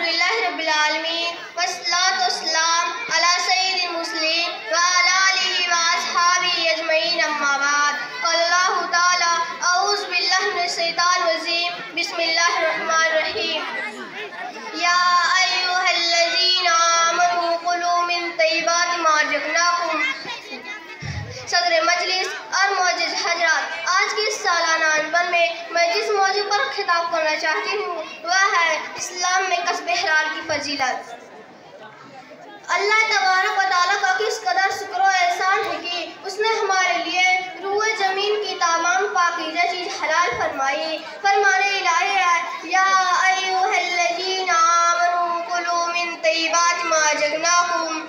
अल्हम्दुलिल्लाहि रब्बिल आलमीन वस्सलातु वस्सलाम अला सय्यिदिल मुरसलीन व अला आलिहि व अस्हाबिहि अजमईन अम्मा बाद। अल्लाहु ताला औज़ु बिल्लाहि मिनश शैतानिर रजीम बिस्मिल्लाहिर रहमानिर रहीम। या अय्युहल्लज़ीना आमनू कुलू मिन तय्यिबाति मा रज़क़नाकुम। सदर मजलिस और मौजूद हजरात, आज की इस सालाना अनबन में मैं जिस मौजू पर खिताब करना चाहती हूँ वह है इस्लाम में कस्बे हलाल की फजीलत। अल्लाह तबारक व तआला का किस कदर शुक्र और एहसान है कि उसने हमारे लिए रूह ज़मीन की तमाम पाकीज़ा चीज़ हलाल फरमाई। फरमाने इलाही है, या अय्युहल्लज़ीना आमनू कुलू मिन तय्यिबाति मा रज़क़नाकुम।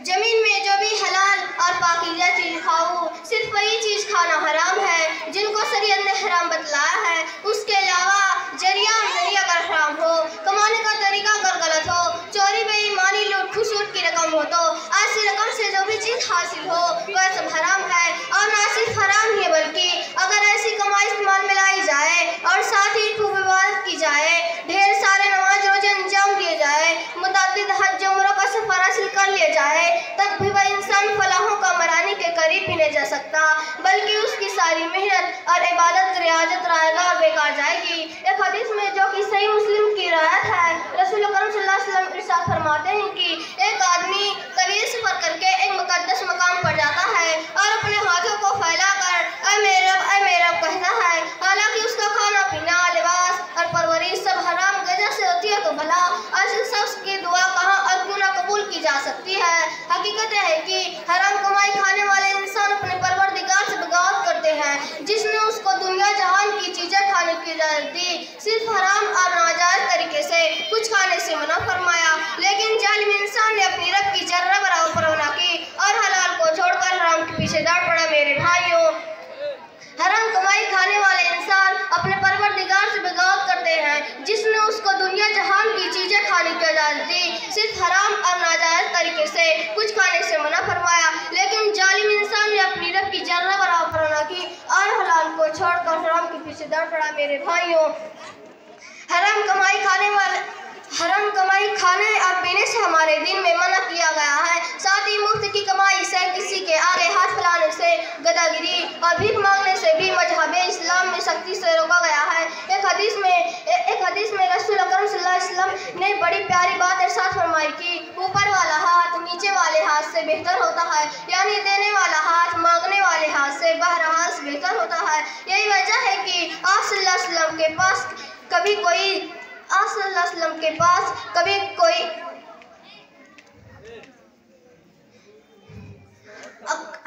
जमीन में जो भी हलाल और पाकीज़ा चीज़ खाओ, सिर्फ वही चीज़ खाना हराम है जिनको शरीयत ने हराम बतलाया है। उसके अलावा जरिया आमदनी अगर हराम हो, कमाने का तरीका अगर गलत हो, चोरी बेईमानी लूट खसूट की रकम हो, तो ऐसी रकम से जो भी चीज़ हासिल हो वह सब हराम है। और ना सिर्फ हराम ही बल्कि अगर ऐसी कमाई इस्तेमाल में लाई जाए और साथ ही खूब इबादत की जाए, ढेर सारे नमाज रोजे अंजाम दिए जाए, मुतअद्दिद हज उम्रों का सफर हासिल कर लिया जाए, तब भी वह इंसान फलाहों का मराने के करीब भी नहीं जा सकता, बल्कि उसकी सारी मेहनत और इबादत रियाजत रायगा और बेकार जाएगी। एक हदीस में जो कि सही मुस्लिम की रिवायत है, रसूल अकरम सल्लल्लाहु अलैहि वसल्लम इरशाद फरमाते हैं कि एक आदमी तवील सफर करके एक मुकद्दस मकाम पर जाता है और अपने हाथों को फैलाकर ऐ मेरे रब कहता है, हालांकि उसका खाना पीना लिबास और परवरिश सब हराम वजह से होती है, तो भला ऐसे शख्स की दुआ कहाँ और क्यों ना कबूल की जा सकती है। हकीकत है कि हराम कमाई खाने वाले इंसान अपने परवरदिगार से बगावत करते हैं जिसने उसको दुनिया जहान की चीजें खाने की इजाजत दी। सिर्फ हराम और नाजायज तरीके से कुछ खाने से मना फरमाया, लेकिन जालिम इंसान ने अपनी रब की जर्रा बराबर परवाना की और हलाल को छोड़कर हराम के पीछे दौड़ पड़ा। मेरे भाइयों, हराम कमाई खाने वाले इंसान अपने परवरदिगार से बगावत करते हैं जिसने उसको दुनिया जहान की चीजें खाने की इजाजत दी। सिर्फ हराम और नाजायज तरीके से कुछ खाने से मना फरमाया, लेकिन जालिम इंसान ने अपनी रब की जर्रा बराबर परवाना की और हलाल को छोड़कर हराम के पीछे दौड़ पड़ा। मेरे भाइयों, हराम कमाई खाने और पीने से हमारे दिन में मना किया गया है। साथ ही मुफ्त की कमाई से, किसी के आगे हाथ फैलाने से, गदागिरी और भीख मांगने से भी मजहब इस्लाम में सख्ती से रोका गया है। एक हदीस में रसूल अकरम सल्लल्लाहु अलैहि वसल्लम ने बड़ी प्यारी बात इरशाद फरमाई कि ऊपर वाला हाथ नीचे वाले हाथ से बेहतर होता है, यानी देने वाला हाथ मांगने वाले हाथ से बहरहाल बेहतर होता है। यही वजह है कि आप सल्लल्लाहु अलैहि वसल्लम के पास कभी कोई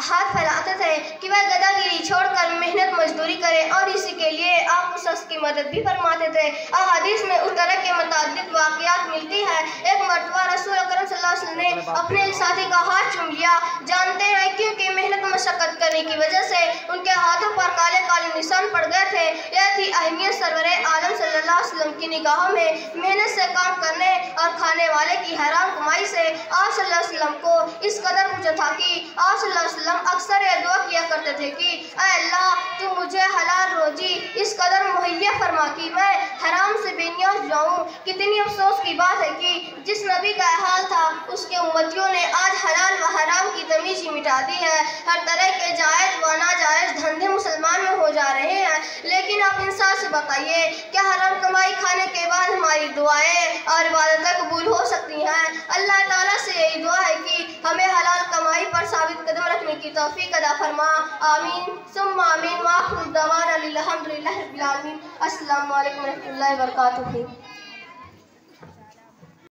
हाथ फैलाते थे कि वह गदागिरी छोड़कर मेहनत मजदूरी करे, और इसी के लिए आप उस शख्स की मदद भी फरमाते थे। और हदीस में उस तरह के मुतअद्दिद वाक़यात मिलती है। एक मरतबा रसूल अकरम सल्लल्लाहु अलैहि वसल्लम ने अपने एक साथी का हाथ चूम लिया। जानते हैं क्योंकि मेहनत मशक्क़त करने की वजह से उनके हाथों पर काले काले निशान पड़ गए थे। यह थी अहमियत सरवरे आलम सल्लल्लाहु अलैहि वसल्लम की निगाहों में मेहनत से काम करने और खाने वाले की हराम कमाई से। आप सल्लल्लाहु अलैहि वसल्लम को इस कदर पूछा था कि आप सल्लल्लाहु अलैहि वसल्लम अक्सर यह दुआ किया करते थे कि ऐ अल्लाह, तू मुझे हलाल रोजी इस कदर मुहैया फरमा कि मैं हराम से बेनियाज जाऊं। कितनी अफसोस की बात है कि जिस नबी का हाल था उसके उम्मतियों ने आज हलाल व हराम की तमीज़ ही मिटा दी है। हर तरह के जायज़ व नाजायज़ धंधे मुसलमान में हो जा रहे हैं। लेकिन आप इंसान से बताइए, क्या हराम कमाई खाने के बाद हमारी दुआएं और इबादतें कबूल हो सकती हैं? अल्लाह ताला से यही दुआ है कि हमें हलाल कमाई पर साबित कदम रखने की तौफीक अता फरमा। आमीन सुम्मा आमीन। वाखिर दवाना अनिल हम्दुलिल्लाहि रब्बिल आलमीन। अस्सलामु अलैकुम व रहमतुल्लाहि व बरकातुहू।